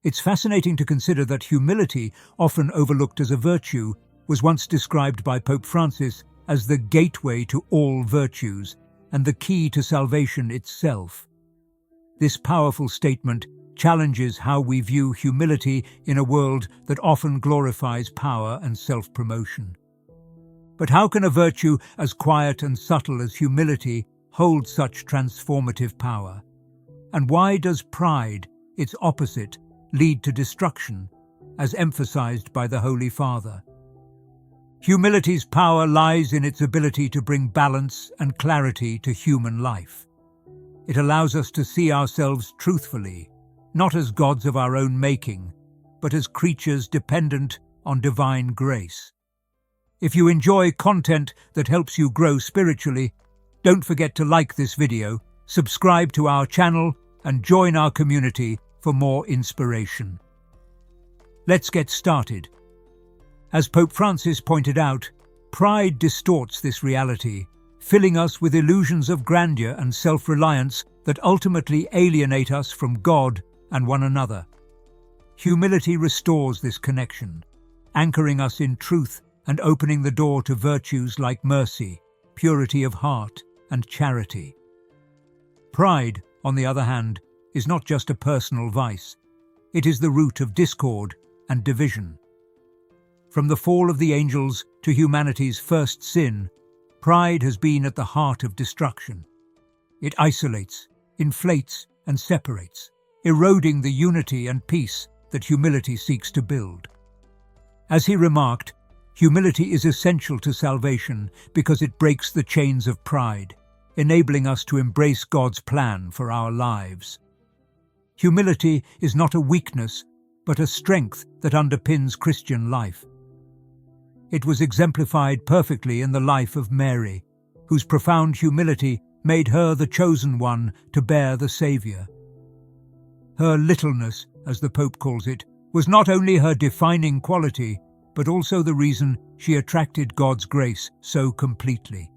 It's fascinating to consider that humility, often overlooked as a virtue, was once described by Pope Francis as the gateway to all virtues and the key to salvation itself. This powerful statement challenges how we view humility in a world that often glorifies power and self-promotion. But how can a virtue as quiet and subtle as humility hold such transformative power? And why does pride, its opposite, lead to destruction, as emphasized by the Holy Father? Humility's power lies in its ability to bring balance and clarity to human life. It allows us to see ourselves truthfully, not as gods of our own making, but as creatures dependent on divine grace. If you enjoy content that helps you grow spiritually, don't forget to like this video, subscribe to our channel, and join our community for more inspiration. Let's get started. As Pope Francis pointed out, pride distorts this reality, filling us with illusions of grandeur and self-reliance that ultimately alienate us from God and one another. Humility restores this connection, anchoring us in truth and opening the door to virtues like mercy, purity of heart, and charity. Pride, on the other hand, is not just a personal vice. It is the root of discord and division. From the fall of the angels to humanity's first sin, pride has been at the heart of destruction. It isolates, inflates, and separates, eroding the unity and peace that humility seeks to build. As he remarked, humility is essential to salvation because it breaks the chains of pride, enabling us to embrace God's plan for our lives. Humility is not a weakness, but a strength that underpins Christian life. It was exemplified perfectly in the life of Mary, whose profound humility made her the chosen one to bear the Saviour. Her littleness, as the Pope calls it, was not only her defining quality, but also the reason she attracted God's grace so completely.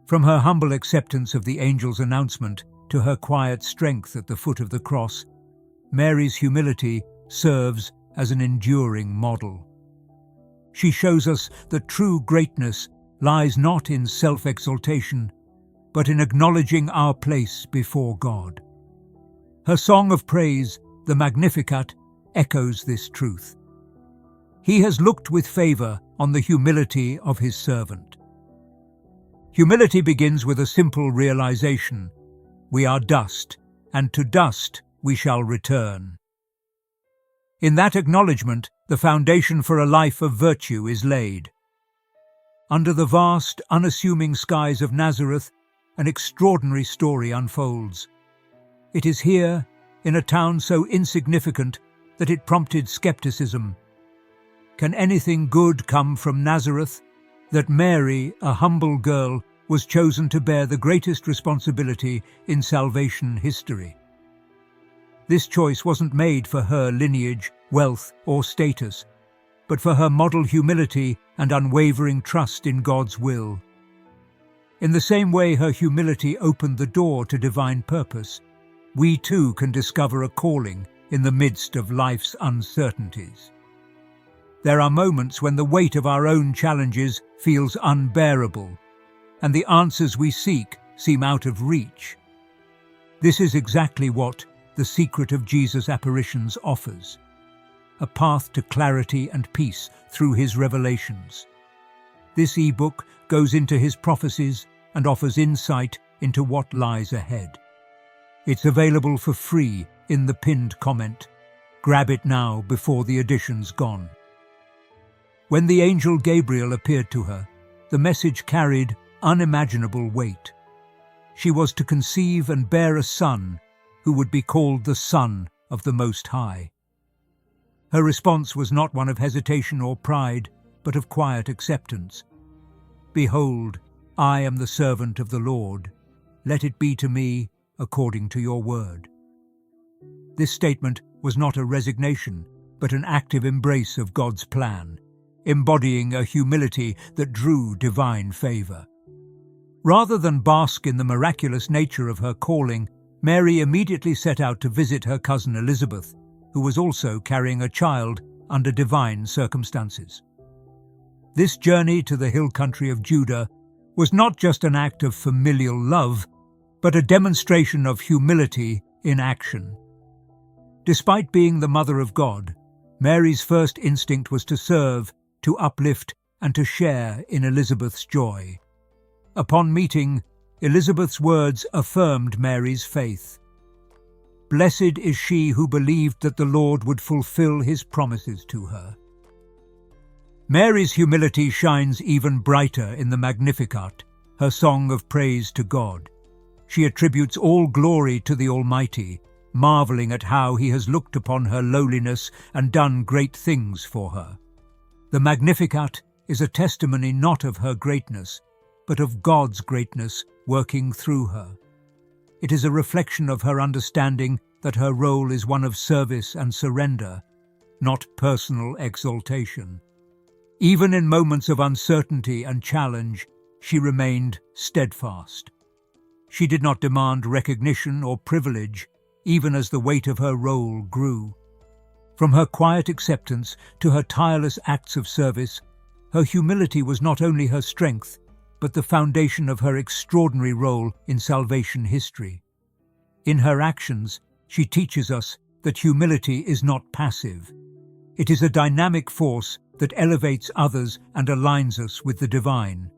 From her humble acceptance of the angel's announcement to her quiet strength at the foot of the cross, Mary's humility serves as an enduring model. She shows us that true greatness lies not in self-exaltation, but in acknowledging our place before God. Her song of praise, the Magnificat, echoes this truth. He has looked with favor on the humility of his servant. Humility begins with a simple realization: we are dust, and to dust we shall return. In that acknowledgement, the foundation for a life of virtue is laid. Under the vast, unassuming skies of Nazareth, an extraordinary story unfolds. It is here, in a town so insignificant that it prompted skepticism. Can anything good come from Nazareth? That Mary, a humble girl, was chosen to bear the greatest responsibility in salvation history. This choice wasn't made for her lineage, wealth, or status, but for her model humility and unwavering trust in God's will. In the same way her humility opened the door to divine purpose, we too can discover a calling in the midst of life's uncertainties. There are moments when the weight of our own challenges feels unbearable, and the answers we seek seem out of reach. This is exactly what The Secret of Jesus' Apparitions offers: a path to clarity and peace through his revelations. This ebook goes into his prophecies and offers insight into what lies ahead. It's available for free in the pinned comment. Grab it now before the edition's gone. When the angel Gabriel appeared to her, the message carried unimaginable weight. She was to conceive and bear a son who would be called the Son of the Most High. Her response was not one of hesitation or pride, but of quiet acceptance. "Behold, I am the servant of the Lord. Let it be to me according to your word." This statement was not a resignation, but an active embrace of God's plan, embodying a humility that drew divine favor. Rather than bask in the miraculous nature of her calling, Mary immediately set out to visit her cousin Elizabeth, who was also carrying a child under divine circumstances. This journey to the hill country of Judah was not just an act of familial love, but a demonstration of humility in action. Despite being the mother of God, Mary's first instinct was to serve, to uplift, and to share in Elizabeth's joy. Upon meeting, Elizabeth's words affirmed Mary's faith. Blessed is she who believed that the Lord would fulfill his promises to her. Mary's humility shines even brighter in the Magnificat, her song of praise to God. She attributes all glory to the Almighty, marveling at how he has looked upon her lowliness and done great things for her. The Magnificat is a testimony not of her greatness, but of God's greatness working through her. It is a reflection of her understanding that her role is one of service and surrender, not personal exaltation. Even in moments of uncertainty and challenge, she remained steadfast. She did not demand recognition or privilege, even as the weight of her role grew. From her quiet acceptance to her tireless acts of service, her humility was not only her strength, but the foundation of her extraordinary role in salvation history. In her actions, she teaches us that humility is not passive. It is a dynamic force that elevates others and aligns us with the divine.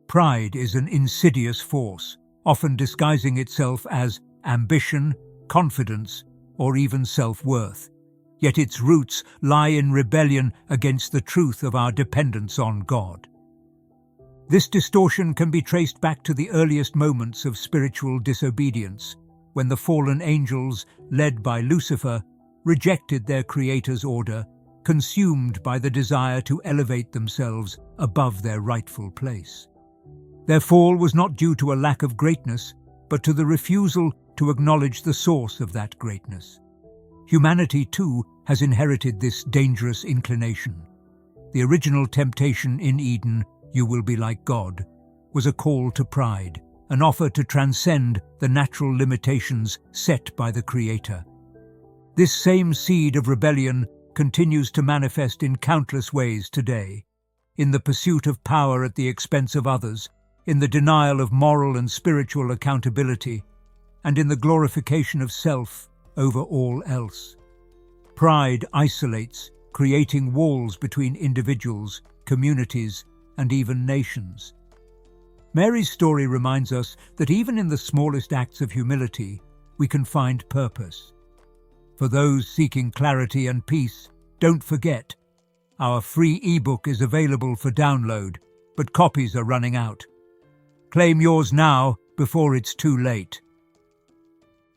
Pride is an insidious force, often disguising itself as ambition, confidence, or even self-worth. Yet its roots lie in rebellion against the truth of our dependence on God. This distortion can be traced back to the earliest moments of spiritual disobedience, when the fallen angels, led by Lucifer, rejected their Creator's order, consumed by the desire to elevate themselves above their rightful place. Their fall was not due to a lack of greatness, but to the refusal to acknowledge the source of that greatness. Humanity, too, has inherited this dangerous inclination. The original temptation in Eden, "You will be like God," was a call to pride, an offer to transcend the natural limitations set by the Creator. This same seed of rebellion continues to manifest in countless ways today, in the pursuit of power at the expense of others, in the denial of moral and spiritual accountability, and in the glorification of self over all else. Pride isolates, creating walls between individuals, communities, and even nations. Mary's story reminds us that even in the smallest acts of humility, we can find purpose. For those seeking clarity and peace, don't forget, our free ebook is available for download, but copies are running out. Claim yours now before it's too late.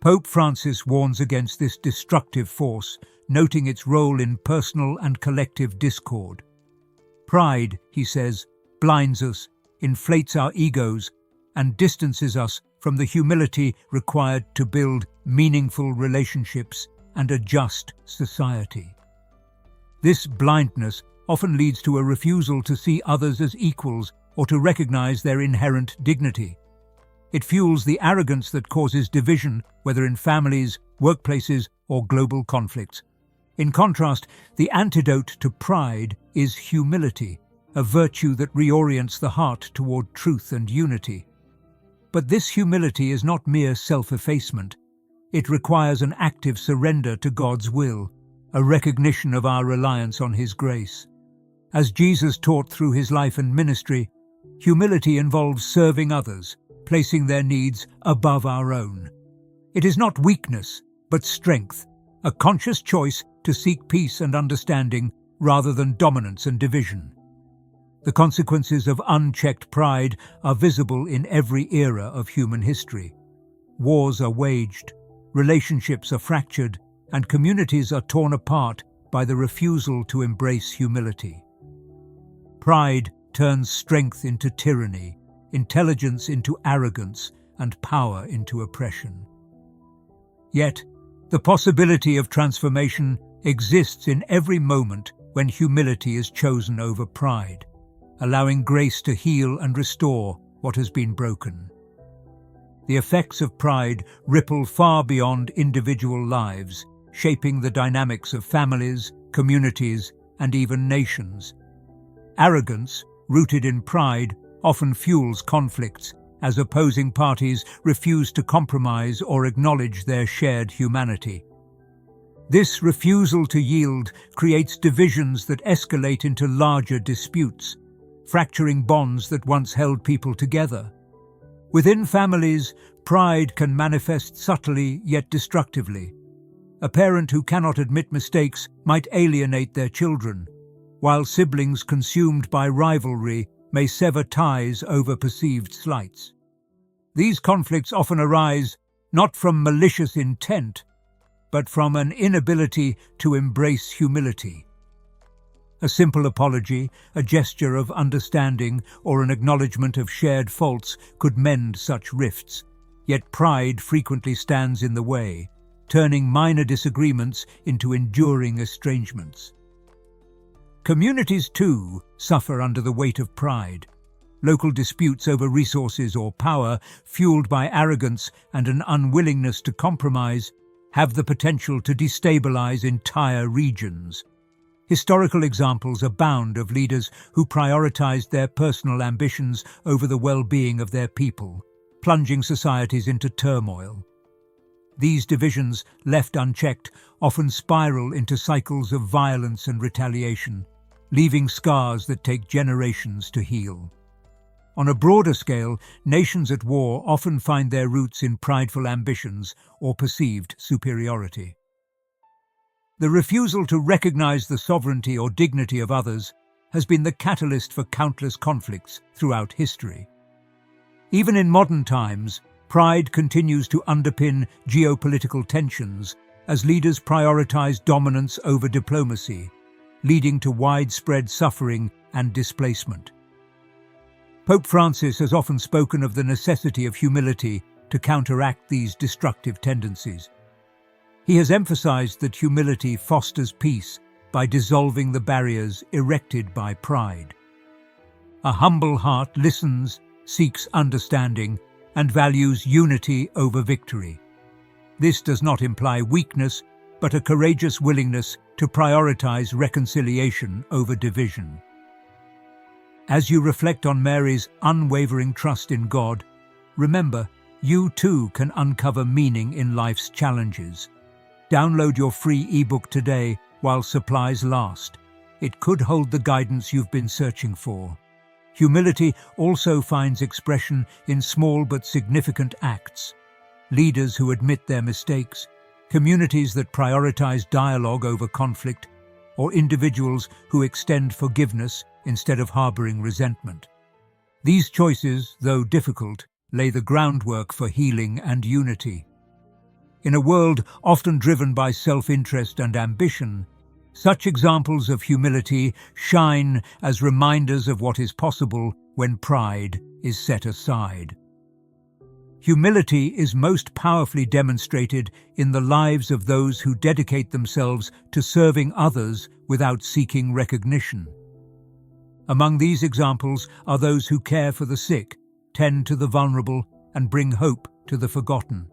Pope Francis warns against this destructive force, noting its role in personal and collective discord. Pride, he says, blinds us, inflates our egos, and distances us from the humility required to build meaningful relationships and a just society. This blindness often leads to a refusal to see others as equals or to recognize their inherent dignity. It fuels the arrogance that causes division, whether in families, workplaces, or global conflicts. In contrast, the antidote to pride is humility, a virtue that reorients the heart toward truth and unity. But this humility is not mere self-effacement. It requires an active surrender to God's will, a recognition of our reliance on His grace. As Jesus taught through His life and ministry, humility involves serving others, placing their needs above our own. It is not weakness, but strength, a conscious choice to seek peace and understanding rather than dominance and division. The consequences of unchecked pride are visible in every era of human history. Wars are waged, relationships are fractured, and communities are torn apart by the refusal to embrace humility. Pride turns strength into tyranny, intelligence into arrogance, and power into oppression. Yet, the possibility of transformation exists in every moment when humility is chosen over pride, allowing grace to heal and restore what has been broken. The effects of pride ripple far beyond individual lives, shaping the dynamics of families, communities, and even nations. Arrogance, rooted in pride, often fuels conflicts, as opposing parties refuse to compromise or acknowledge their shared humanity. This refusal to yield creates divisions that escalate into larger disputes, fracturing bonds that once held people together. Within families, pride can manifest subtly yet destructively. A parent who cannot admit mistakes might alienate their children, while siblings consumed by rivalry may sever ties over perceived slights. These conflicts often arise not from malicious intent, but from an inability to embrace humility. A simple apology, a gesture of understanding, or an acknowledgement of shared faults could mend such rifts, yet pride frequently stands in the way, turning minor disagreements into enduring estrangements. Communities, too, suffer under the weight of pride. Local disputes over resources or power, fueled by arrogance and an unwillingness to compromise, have the potential to destabilize entire regions. Historical examples abound of leaders who prioritized their personal ambitions over the well-being of their people, plunging societies into turmoil. These divisions, left unchecked, often spiral into cycles of violence and retaliation, leaving scars that take generations to heal. On a broader scale, nations at war often find their roots in prideful ambitions or perceived superiority. The refusal to recognize the sovereignty or dignity of others has been the catalyst for countless conflicts throughout history. Even in modern times, pride continues to underpin geopolitical tensions as leaders prioritize dominance over diplomacy, leading to widespread suffering and displacement. Pope Francis has often spoken of the necessity of humility to counteract these destructive tendencies. He has emphasized that humility fosters peace by dissolving the barriers erected by pride. A humble heart listens, seeks understanding, and values unity over victory. This does not imply weakness, but a courageous willingness to prioritize reconciliation over division. As you reflect on Mary's unwavering trust in God, remember, you too can uncover meaning in life's challenges. Download your free ebook today while supplies last. It could hold the guidance you've been searching for. Humility also finds expression in small but significant acts. Leaders who admit their mistakes, communities that prioritize dialogue over conflict, or individuals who extend forgiveness instead of harboring resentment. These choices, though difficult, lay the groundwork for healing and unity. In a world often driven by self-interest and ambition, such examples of humility shine as reminders of what is possible when pride is set aside. Humility is most powerfully demonstrated in the lives of those who dedicate themselves to serving others without seeking recognition. Among these examples are those who care for the sick, tend to the vulnerable, and bring hope to the forgotten.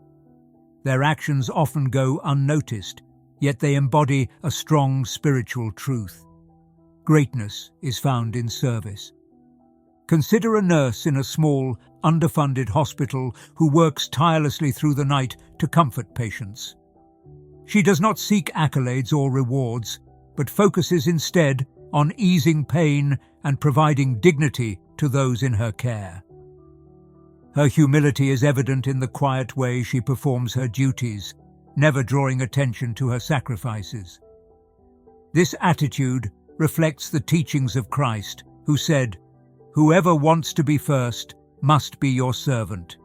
Their actions often go unnoticed, yet they embody a strong spiritual truth. Greatness is found in service. Consider a nurse in a small, underfunded hospital who works tirelessly through the night to comfort patients. She does not seek accolades or rewards, but focuses instead on easing pain and providing dignity to those in her care. Her humility is evident in the quiet way she performs her duties, never drawing attention to her sacrifices. This attitude reflects the teachings of Christ, who said, "Whoever wants to be first must be your servant."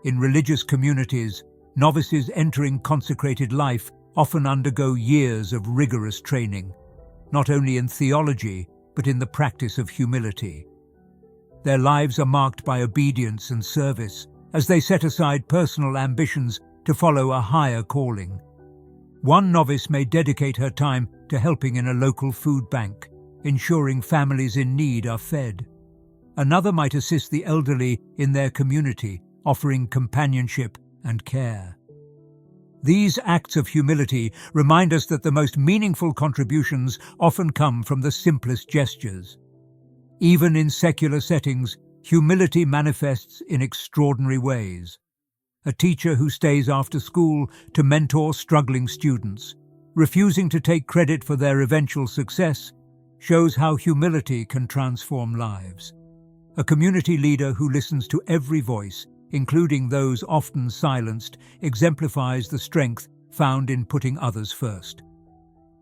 In religious communities, novices entering consecrated life often undergo years of rigorous training, not only in theology, but in the practice of humility. Their lives are marked by obedience and service, as they set aside personal ambitions to follow a higher calling. One novice may dedicate her time to helping in a local food bank, ensuring families in need are fed. Another might assist the elderly in their community, offering companionship and care. These acts of humility remind us that the most meaningful contributions often come from the simplest gestures. Even in secular settings, humility manifests in extraordinary ways. A teacher who stays after school to mentor struggling students, refusing to take credit for their eventual success, shows how humility can transform lives. A community leader who listens to every voice, including those often silenced, exemplifies the strength found in putting others first.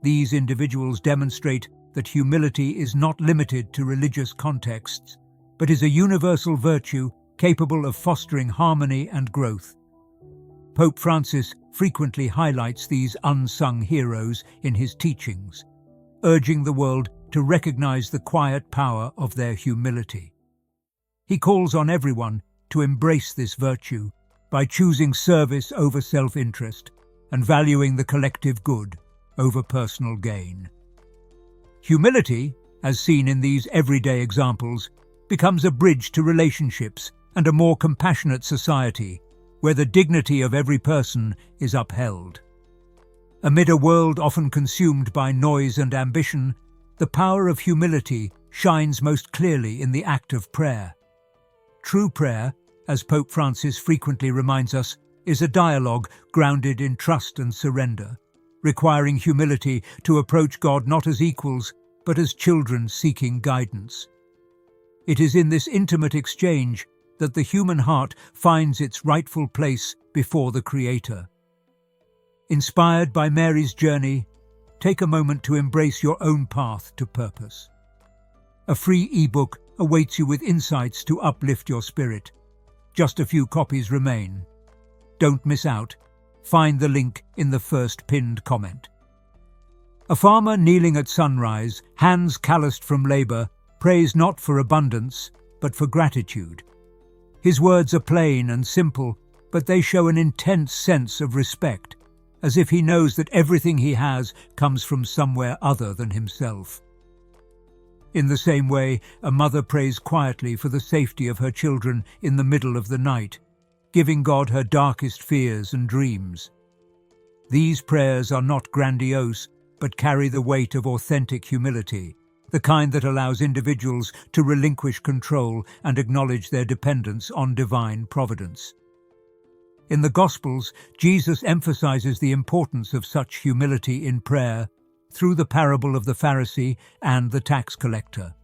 These individuals demonstrate that humility is not limited to religious contexts, but is a universal virtue capable of fostering harmony and growth. Pope Francis frequently highlights these unsung heroes in his teachings, urging the world to recognize the quiet power of their humility. He calls on everyone to embrace this virtue by choosing service over self-interest and valuing the collective good over personal gain. Humility, as seen in these everyday examples, becomes a bridge to relationships and a more compassionate society, where the dignity of every person is upheld. Amid a world often consumed by noise and ambition, the power of humility shines most clearly in the act of prayer. True prayer, as Pope Francis frequently reminds us, is a dialogue grounded in trust and surrender, requiring humility to approach God not as equals, but as children seeking guidance. It is in this intimate exchange that the human heart finds its rightful place before the Creator. Inspired by Mary's journey, take a moment to embrace your own path to purpose. A free ebook awaits you with insights to uplift your spirit. Just a few copies remain. Don't miss out. Find the link in the first pinned comment. A farmer kneeling at sunrise, hands calloused from labor, prays not for abundance, but for gratitude. His words are plain and simple, but they show an intense sense of respect, as if he knows that everything he has comes from somewhere other than himself. In the same way, a mother prays quietly for the safety of her children in the middle of the night, giving God her darkest fears and dreams. These prayers are not grandiose, but carry the weight of authentic humility, the kind that allows individuals to relinquish control and acknowledge their dependence on divine providence. In the Gospels, Jesus emphasizes the importance of such humility in prayer through the parable of the Pharisee and the tax collector.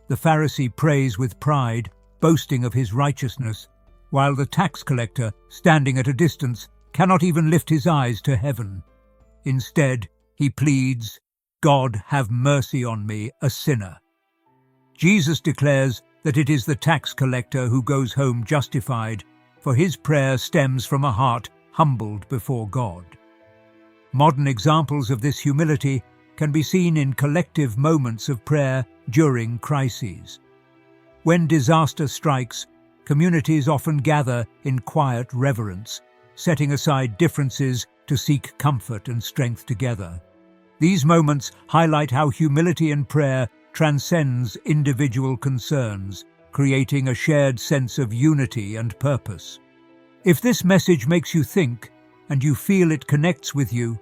The Pharisee prays with pride, boasting of his righteousness, while the tax collector, standing at a distance, cannot even lift his eyes to heaven. Instead, he pleads, "God, have mercy on me, a sinner." Jesus declares that it is the tax collector who goes home justified, for his prayer stems from a heart humbled before God. Modern examples of this humility can be seen in collective moments of prayer during crises. When disaster strikes, communities often gather in quiet reverence, setting aside differences to seek comfort and strength together. These moments highlight how humility in prayer transcends individual concerns, creating a shared sense of unity and purpose. If this message makes you think, and you feel it connects with you,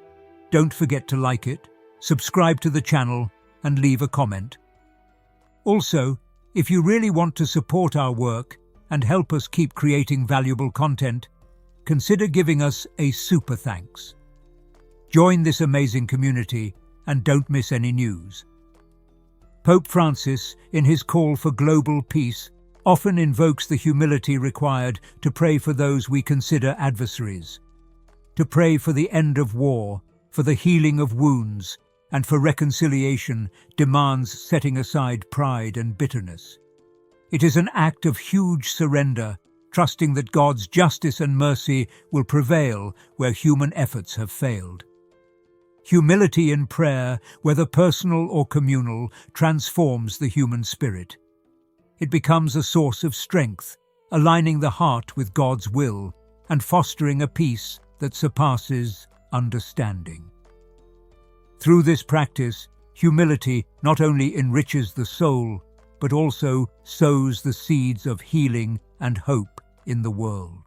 don't forget to like it, subscribe to the channel, and leave a comment. Also, if you really want to support our work and help us keep creating valuable content, consider giving us a super thanks. Join this amazing community and don't miss any news. Pope Francis, in his call for global peace, often invokes the humility required to pray for those we consider adversaries. To pray for the end of war, for the healing of wounds, and for reconciliation demands setting aside pride and bitterness. It is an act of huge surrender, trusting that God's justice and mercy will prevail where human efforts have failed. Humility in prayer, whether personal or communal, transforms the human spirit. It becomes a source of strength, aligning the heart with God's will and fostering a peace that surpasses understanding. Through this practice, humility not only enriches the soul, but also sows the seeds of healing and hope in the world.